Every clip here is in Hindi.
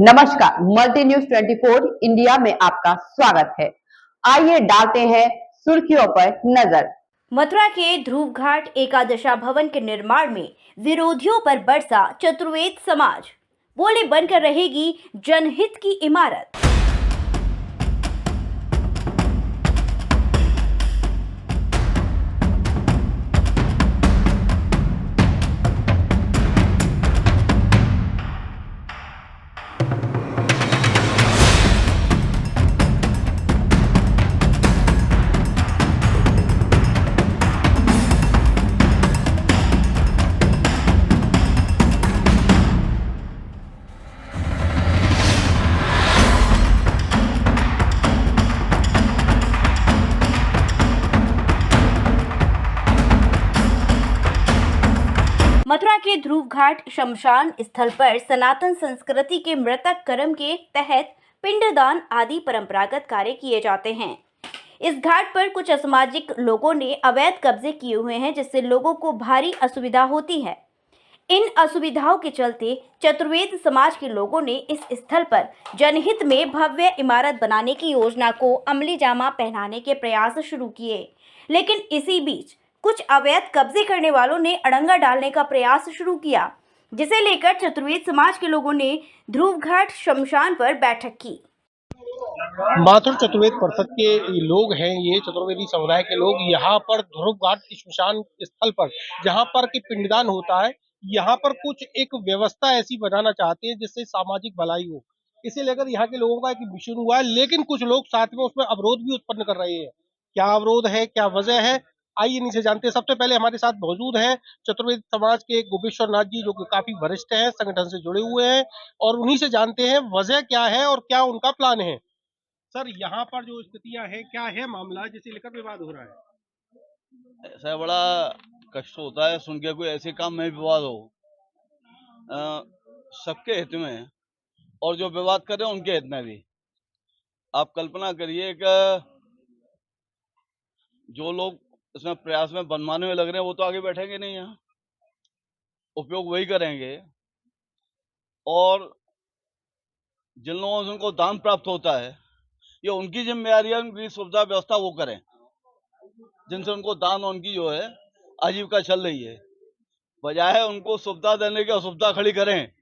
नमस्कार, मल्टी न्यूज 24 इंडिया में आपका स्वागत है। आइए डालते हैं सुर्खियों पर नजर। मथुरा के ध्रुव घाट एकादशा भवन के निर्माण में विरोधियों पर बरसा चतुर्वेद समाज, बोले बनकर रहेगी जनहित की इमारत। मथुरा के ध्रुव घाट शमशान स्थल पर सनातन संस्कृति के मृतक कर्म के तहत पिंडदान आदि परंपरागत कार्य किए जाते हैं। इस घाट पर कुछ असामाजिक लोगों ने अवैध कब्जे किए हुए हैं, जिससे लोगों को भारी असुविधा होती है। इन असुविधाओं के चलते चतुर्वेद समाज के लोगों ने इस स्थल पर जनहित में भव्य इमारत बनाने की योजना को अमली जामा पहनाने के प्रयास शुरू किए, लेकिन इसी बीच कुछ अवैध कब्जे करने वालों ने अड़ंगा डालने का प्रयास शुरू किया, जिसे लेकर चतुर्वेद समाज के लोगों ने ध्रुव घाट शमशान पर बैठक की। माथुर चतुर्वेद परिषद के लोग हैं, ये चतुर्वेदी समुदाय के लोग यहाँ पर ध्रुव घाट श्मशान स्थल पर जहाँ पर कि पिंडदान होता है, यहाँ पर कुछ एक व्यवस्था ऐसी बनाना चाहते हैं जिससे सामाजिक भलाई हो। इसे लेकर यहाँ के लोगों का एक मिशन हुआ है, लेकिन कुछ लोग साथ में उसमें अवरोध भी उत्पन्न कर रहे हैं। क्या अवरोध है, क्या वजह है, आइए इनसे जानते हैं। सबसे पहले हमारे साथ मौजूद है चतुर्वेद समाज के गोपेश्वर नाथ जी, जो कि काफी वरिष्ठ हैं, संगठन से जुड़े हुए हैं, और उन्हीं से जानते हैं वजह क्या है और क्या उनका प्लान है। सर, यहाँ पर जो स्थितियां हैं, क्या है मामला जिसे लेकर विवाद हो रहा है? ऐसा बड़ा कष्ट होता है सुन के, कोई ऐसे काम में विवाद हो। सबके हित में और जो विवाद कर रहे हैं उनके हित में भी। आप कल्पना करिए कि जो लोग इसमें प्रयास में बनवाने में लग रहे हैं वो तो आगे बैठेंगे नहीं, यहाँ उपयोग वही करेंगे, और जिन लोगों से उनको दान प्राप्त होता है ये उनकी जिम्मेदारी है, उनकी सुविधा व्यवस्था वो करें जिनसे उनको दान, उनकी जो है आजीविका चल रही है, बजाय उनको सुविधा देने की असुविधा खड़ी करें।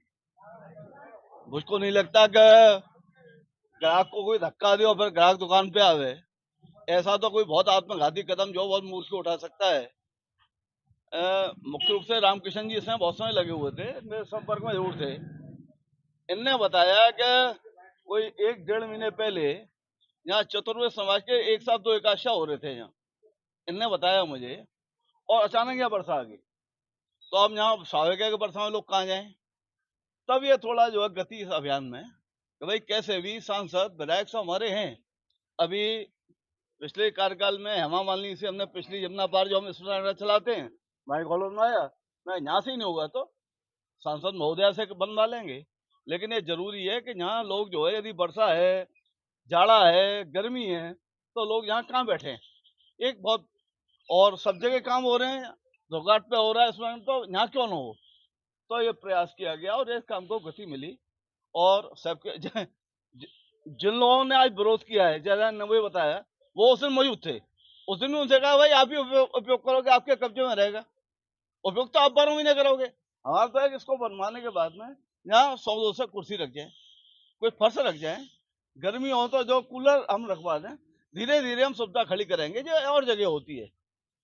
मुझको नहीं लगता कि ग्राहक को कोई धक्का दे और फिर ग्राहक दुकान पे आवे, ऐसा तो कोई बहुत आत्मघाती कदम जो बहुत मूर्ख उठा सकता है। मुख्य रूप से रामकृष्ण जी इसमें बहुत समय लगे हुए थे, मेरे संपर्क में जरूर थे। इनने बताया कि कोई 1-1.5 महीने पहले यहाँ चतुर्वेद समाज के एक साथ 2 एकादशा हो रहे थे यहाँ, इनने बताया मुझे, और अचानक यहाँ वर्षा आ गई। तो अब यहाँ स्वाभाविक है कि वर्षा में लोग कहाँ जाएं। तब ये थोड़ा जो है गति इस अभियान में कि भाई कैसे भी सांसद विधायक सब हमारे हैं। अभी पिछले कार्यकाल में हेमा मालिनी से हमने पिछली यमुना पार जो हम स्मरण चलाते हैं, भाई कॉलोन में आया, मैं यहाँ से ही नहीं होगा तो सांसद महोदया से बनवा लेंगे। लेकिन ये जरूरी है कि यहाँ लोग जो है, यदि वर्षा है, जाड़ा है, गर्मी है, तो लोग यहाँ कहाँ बैठे हैं। एक बहुत, और सब जगह काम हो रहे हैं, घाट पे हो रहा है इसमें, तो यहाँ क्यों ना हो। तो ये प्रयास किया गया और इस काम को गति मिली, और सबके जिन लोगों ने आज विरोध किया है, जैसा ने बताया, वो उस दिन मौजूद थे। उस दिन भी उनसे कहा भाई आप ही उपयोग करोगे, आपके कब्जे में रहेगा, उपयोग तो आप 12 महीने करोगे। हमारा तो है कि इसको बनवाने के बाद में यहाँ 100-200 कुर्सी रख जाए, कोई फर्श रख जाए, गर्मी हो तो जो कूलर हम रखवा दें, धीरे धीरे हम सुविधा खड़ी करेंगे जो और जगह होती है।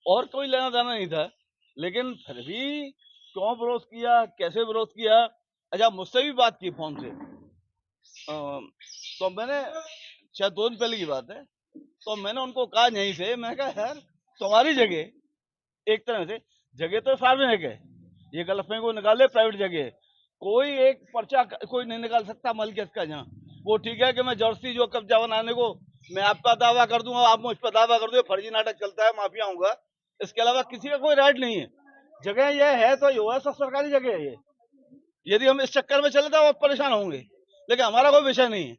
और कोई लेना देना नहीं था, लेकिन फिर भी क्यों विरोध किया, कैसे विरोध किया। अच्छा, मुझसे भी बात की फोन से, तो मैंने, शायद 2 दिन पहले की बात है, तो मैंने उनको कहा यहीं से, मैं कहा यार तुम्हारी जगह, एक तरह से जगह तो सार्वजनिक है, ये गलतफहमी को निकाले, प्राइवेट जगह है, कोई एक पर्चा कोई नहीं निकाल सकता मलकियत का। जहाँ वो ठीक है कि मैं जर्सी जो कब्जा बनाने को मैं आपका दावा कर दूंगा, आप मुझ पर दावा कर दो, फर्जी नाटक चलता है, माफिया होगा, इसके अलावा किसी का कोई राइट नहीं है। जगह यह है तो ये सब सरकारी जगह है ये, यदि हम इस चक्कर में चले तो आप परेशान होंगे, लेकिन हमारा कोई विषय नहीं है।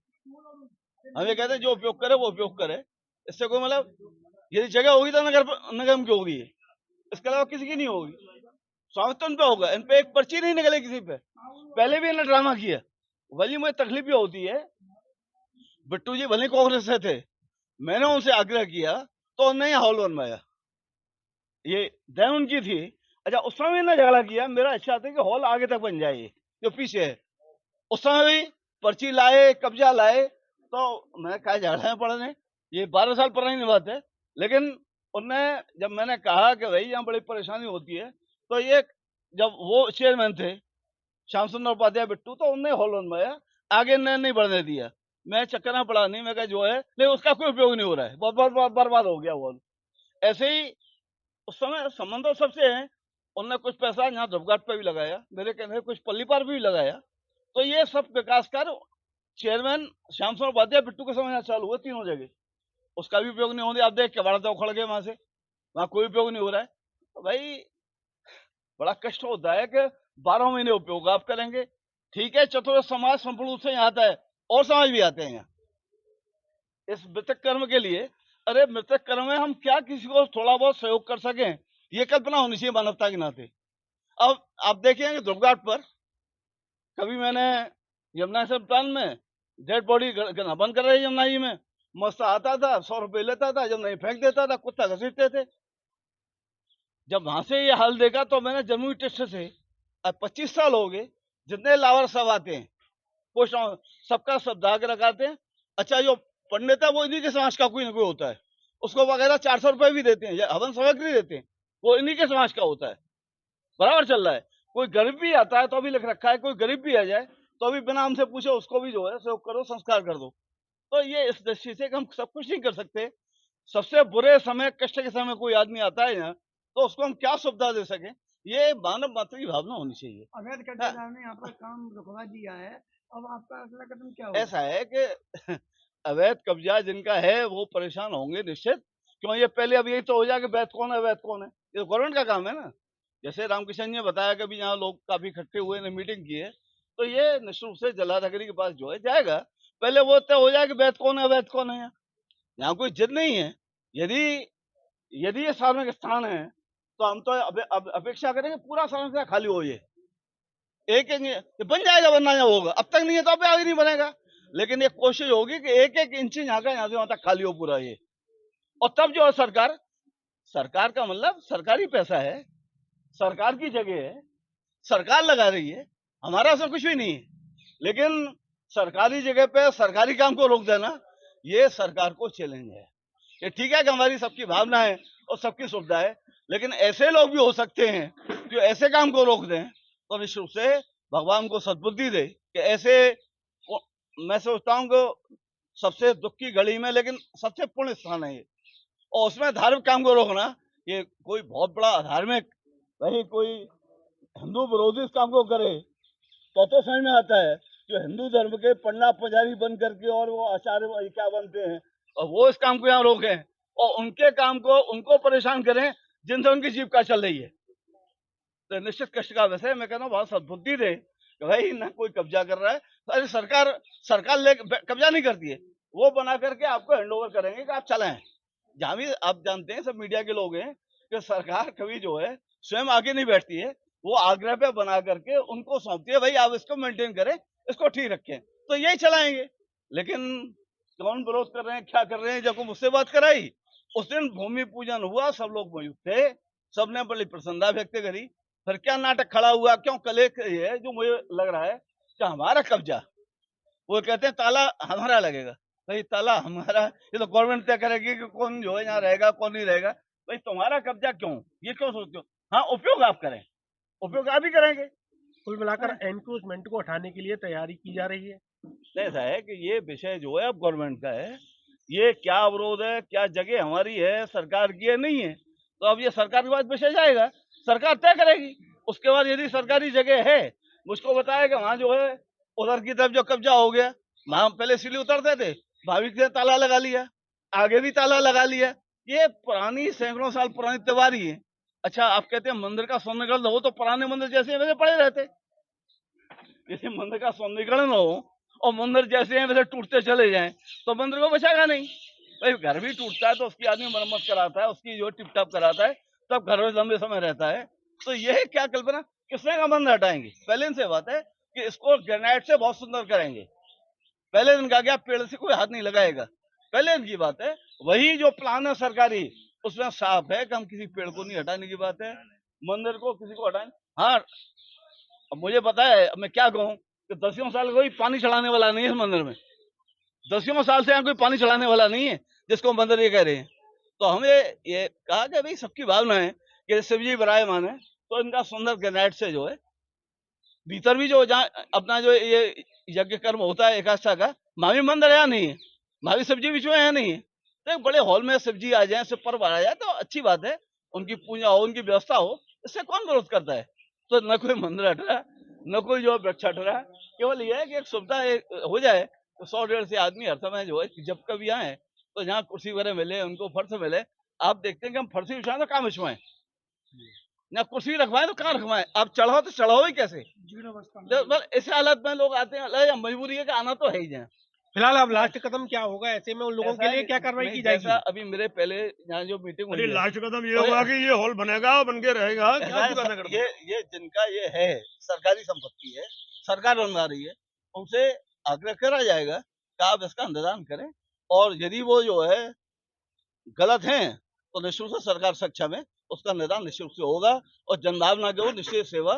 हम ये कहते हैं जो उपयोग करे वो उपयोग करे, इससे कोई मतलब, यदि जगह होगी तो नगर निगम की होगी, इसके अलावा किसी की नहीं होगी। स्वामित्व उन पे होगा, इन पे एक पर्ची नहीं निकले किसी पे। पहले भी इन्होंने ड्रामा किया, वही मुझे तकलीफ ये होती है, बिट्टू जी भले कांग्रेस से थे, मैंने उनसे आग्रह किया तो उन्होंने हॉल बनवाया, ये देन उनकी थी। अच्छा, उस समय ने झगड़ा किया, मेरा इच्छा था कि हॉल आगे तक बन जाए, जो पीछे है। उस समय भी पर्ची लाए, कब्जा लाए, तो मैं कहा झगड़ा में पड़ने, ये 12 साल पुरानी बात है। लेकिन उनने, जब मैंने कहा कि भाई यहाँ बड़ी परेशानी होती है, तो ये जब वो चेयरमैन थे श्याम सुंदर उपाध्याय बिट्टू, तो उनने हॉल बनवाया, आगे ने नहीं बढ़ने दिया। मैं चक्कर में पड़ा नहीं, मैं कहा जो है, नहीं उसका कोई उपयोग नहीं हो रहा है, बहुत बर्बाद हो गया हॉल। ऐसे ही उस समय संबंध तो सबसे है, उनने कुछ पैसा यहाँ ध्रुवघाट पे भी लगाया, मेरे कहने से कुछ पल्ली पर भी लगाया। तो ये सब विकास कार्य चेयरमैन श्याम सुंदर उपाध्याय बिट्टू के समय यहाँ चालू हुए तीनों जगह, उसका भी उपयोग नहीं हो रहा। आप देख कबाड़ा तो उखड़ गए वहां से, वहां कोई उपयोग नहीं हो रहा है। तो भाई बड़ा कष्ट होता है कि 12 महीने उपयोग आप करेंगे, ठीक है, चतुर्थ समाज संपूर्ण रूप से यहाँ आता है, और समाज भी आते हैं यहाँ इस मृतक कर्म के लिए। अरे मृतक कर्म में हम क्या किसी को थोड़ा बहुत सहयोग कर सकें, ये कल्पना होनी चाहिए मानवता के नाते। अब आप देखेंगे ध्रुवघाट पर कभी मैंने यमुना से प्लान में डेड बॉडी बंद कर रही यमुना जी में, मस्त आता था, 100 रुपये लेता था, जब नहीं फेंक देता था, कुत्ता घसीटते थे। जब वहां से ये हाल देखा तो मैंने जम्मू टेस्ट से, अब 25 साल हो गए, जितने लावर सब आते हैं, पोस्ट सबका सब दाग लगाते हैं। अच्छा, जो पंडित है वो इन्हीं के समाज का कोई ना कोई होता है, उसको वगैरह 400 रुपए भी देते हैं, हवन सामग्री देते हैं, वो इन्हीं के समाज का होता है, बराबर चल रहा है। कोई गरीब भी आता है तो भी लिख रखा है, कोई गरीब भी आ जाए तो भी बिना हमसे पूछे उसको भी जो है सहयोग करो, संस्कार कर दो। तो ये इस दृष्टि से हम सब कुछ नहीं कर सकते। सबसे बुरे समय, कष्ट के समय कोई आदमी आता है यहाँ, तो उसको हम क्या सुविधा दे सकें, ये मानव मात्र की भावना होनी चाहिए। अवैध कब्जेदार ने यहाँ पर काम रुकवा दिया है, अब आपका अगला कदम क्या होगा? ऐसा है कि अवैध कब्जा जिनका है वो परेशान होंगे निश्चित, क्यों ये पहले अब यही तो हो जाए कि वैध कौन है, वैध कौन है, ये गवर्नमेंट का काम है ना। जैसे रामकिशन जी ने बताया कि भी यहाँ लोग काफी इकट्ठे हुए ने, मीटिंग की है, तो ये निश्चित रूप से जिलाधिकारी के पास जो है जाएगा, पहले वो तय हो जाए कि वैध कौन है, वैध कौन है। यहाँ कोई जिद नहीं है। यदि यदि ये सार्वजनिक स्थान है तो हम तो अपेक्षा करेंगे पूरा सार्वजनिक खाली हो, ये एक ये बन जाएगा, बनना यहाँ होगा, अब तक नहीं है तो अब आगे नहीं बनेगा, लेकिन ये कोशिश होगी कि एक एक इंच यहाँ का यहाँ से वहां तक खाली हो पूरा ये। और तब जो है सरकार का मतलब सरकारी पैसा है, सरकार की जगह है, सरकार लगा रही है, हमारा सब कुछ भी नहीं है, लेकिन सरकारी जगह पे सरकारी काम को रोक देना, ये सरकार को चैलेंज है। ये ठीक है कि हमारी सबकी भावना है और सबकी सुविधा है, लेकिन ऐसे लोग भी हो सकते हैं जो ऐसे काम को रोक दें, तो निश्चित रूप से भगवान को सद्बुद्धि दे कि ऐसे, मैं सोचता हूँ कि सबसे दुख की घड़ी में लेकिन सबसे पुण्य स्थान है ये, और उसमें धार्मिक काम को रोकना, ये कोई बहुत बड़ा धार्मिक, वही कोई हिंदू विरोधी इस काम को करे तो समझ में आता है, जो हिंदू धर्म के पंडा पुजारी बन करके और वो आचार्य क्या बनते हैं, और वो इस काम को यहाँ रोकें और उनके काम को उनको परेशान करें जिनसे उनकी जीविका चल रही है, तो निश्चित कष्ट का विषय। मैं कहता हूँ बहुत सद्बुद्धि दे कि भाई ना कोई कब्जा कर रहा है, अरे सरकार ले कब्जा नहीं करती है, वो बना करके आपको हैंड ओवर करेंगे कि आप चलाएं। जहां भी आप जानते हैं सब मीडिया के लोग हैं कि सरकार कभी जो है स्वयं आगे नहीं बैठती है, वो आग्रह पे बना करके उनको सौंपती है, भाई आप इसको मेंटेन करें, इसको ठीक रखें, तो यही चलाएंगे। लेकिन कौन विरोध कर रहे हैं, क्या कर रहे हैं, जब मुझसे बात कराई उस दिन भूमि पूजन हुआ, सब लोग मौजूद थे, सबने बड़ी प्रसन्नता व्यक्त करी, फिर क्या नाटक खड़ा हुआ, क्यों कले है जो मुझे लग रहा है कि हमारा कब्जा, वो कहते हैं ताला हमारा लगेगा, भाई ताला हमारा, ये तो गवर्नमेंट तय करेगी कि कौन जो है यहाँ रहेगा कौन नहीं रहेगा, भाई तुम्हारा कब्जा क्यों, ये क्यों सोचते हो। हाँ, उपयोग आप करें, उपयोग आप ही करेंगे। कुल मिलाकर एनक्रोचमेंट को हटाने के लिए तैयारी की जा रही है। ऐसा है कि ये विषय जो है अब गवर्नमेंट का है, ये क्या अवरोध है, क्या जगह हमारी है, सरकार की है नहीं है, तो अब ये सरकार के पास विषय जाएगा, सरकार तय करेगी। उसके बाद यदि सरकारी जगह है, मुझको बताया कि वहां जो है उधर की तरफ जो कब्जा हो गया, वहां पहले सीढ़ी उतरते थे, भाभी से ताला लगा लिया, आगे भी ताला लगा लिया, ये पुरानी सैकड़ों साल पुरानी त्योहारी है। अच्छा, आप कहते हैं मंदिर का सौंदर्यीकरण हो, तो पुराने मंदिर जैसे वैसे पड़े रहते, यदि मंदिर का सौंदर्यीकरण हो और मंदिर जैसे हैं वैसे टूटते चले जाएं तो मंदिर को बचाएगा नहीं। भाई घर भी टूटता है तो उसकी आदमी मरम्मत कराता है, उसकी जो टिप टॉप कराता है, तब घर में लंबे समय रहता है। तो यह क्या कल्पना, किसने का मंदिर हटाएंगे, पहले इनसे बात है कि इसको ग्रेनाइट से बहुत सुंदर करेंगे। पहले दिन कहा गया पेड़ से कोई हाथ नहीं लगाएगा, पहले दिन की बात है। वही जो प्लान है सरकारी, उसमें साफ है कि हम किसी पेड़ को नहीं हटाने की बात है, मंदिर को किसी को हटाने। हाँ, अब मुझे पता है, अब मैं क्या कहूँ कि 10 साल कोई पानी चढ़ाने वाला नहीं है इस मंदिर में। 10 साल से यहाँ कोई पानी चढ़ाने वाला नहीं है, जिसको मंदिर ये कह रहे हैं। तो हमें ये कहा कि भाई सबकी भावना है कि शिव जी विराजमान है, तो इनका सुंदर ग्रेनाइट से जो है भीतर भी जो जहाँ अपना जो ये यज्ञ कर्म होता है एकादशा का, महावीर मंदिर यहाँ नहीं है, महावीर शिव जी बीच में यहाँ नहीं है। तो एक बड़े हॉल में शिव जी आ जाए, शिव पर्व आ जाए तो अच्छी बात है, उनकी पूजा हो, उनकी व्यवस्था हो, इससे कौन विरोध करता है। तो न कोई मंदिर हट रहा, न कोई जो वृक्ष हट रहा, केवल ये है कि एक सुविधा हो जाए तो 100-150 आदमी हर समय जो है जब कभी आए तो जहाँ कुर्सी वगैरह मिले, उनको फर्श मिले। आप देखते हैं कि हम फर्श बिछाएं तो कहाँ बिछवाएं, ना कुर्सी रखवाएं तो कहाँ रखवाएं, आप चढ़ाओ तो चढ़ाओ ही कैसे। इस हालत में लोग आते हैं, मजबूरी है कि आना तो है ही जाए। फिलहाल अब लास्ट कदम क्या होगा, ऐसे में उन लोगों के लिए क्या कार्रवाई की जाएगी? अभी मेरे पहले यहाँ जो मीटिंग हुई है, लास्ट कदम ये होगा कि ये हॉल बनेगा, बन के रहेगा। क्या दुकानें करते हैं? ये जिनका ये है सरकारी संपत्ति है, सरकार बनवा रही है, उनसे आग्रह करा जाएगा कि आप इसका निदान करें, और यदि वो जो है गलत हैं तो निःशुल्क से सरकार सक्षम है, उसका निदान निःशुल्क से होगा और जनभावना की वो निश्चित सेवा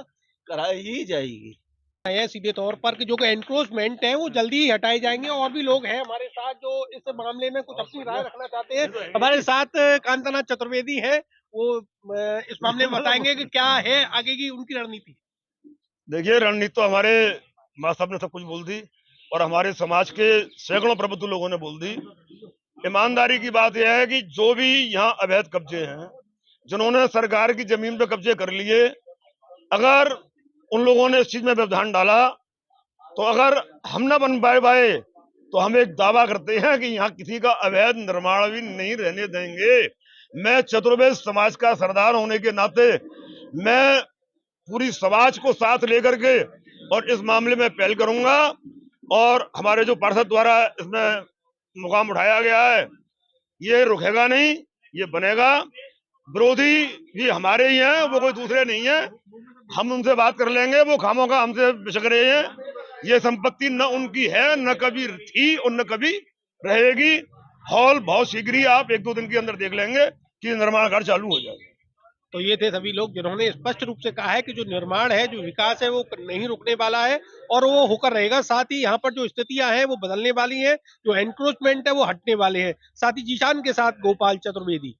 कराई ही जाएगी। है सीधे तौर पर कि जो एनक्रोचमेंट है वो जल्दी ही हटाए जाएंगे। और भी लोग हैं हमारे साथ जो इस मामले में कुछ अपनी राय रखना चाहते हैं। हमारे साथ कांतानाथ चतुर्वेदी है, वो इस मामले में बताएंगे कि क्या है आगे की उनकी रणनीति। देखिए, रणनीति तो हमारे माँ साहब ने सब कुछ बोल दी और हमारे समाज के सैकड़ों प्रबुद्ध लोगों ने बोल दी। ईमानदारी की बात यह है कि जो भी यहाँ अवैध कब्जे हैं, जिन्होंने सरकार की जमीन पे कब्जे कर लिए, अगर उन लोगों ने इस चीज में व्यवधान डाला तो अगर हम न बन पाए तो हम एक दावा करते हैं कि यहाँ किसी का अवैध निर्माण भी नहीं रहने देंगे। मैं चतुर्वेद समाज का सरदार होने के नाते मैं पूरी समाज को साथ लेकर के और इस मामले में पहल करूंगा, और हमारे जो पार्षद द्वारा इसमें मुकाम उठाया गया है ये रुकेगा नहीं, ये बनेगा। विरोधी भी हमारे ही हैं, वो कोई दूसरे नहीं है। हम उनसे बात कर लेंगे, वो खामोखा हमसे बिचक रहे हैं। ये संपत्ति न उनकी है, न कभी थी और न कभी रहेगी। हॉल बहुत शीघ्र ही आप 1-2 दिन के अंदर देख लेंगे कि निर्माण कार्य चालू हो जाएगा। तो ये थे सभी लोग जिन्होंने स्पष्ट रूप से कहा है कि जो निर्माण है, जो विकास है, वो नहीं रुकने वाला है और वो होकर रहेगा। साथ ही यहाँ पर जो स्थितियां हैं वो बदलने वाली हैं, जो एनक्रोचमेंट है वो हटने वाले हैं। साथ ही जीशान के साथ गोपाल चतुर्वेदी।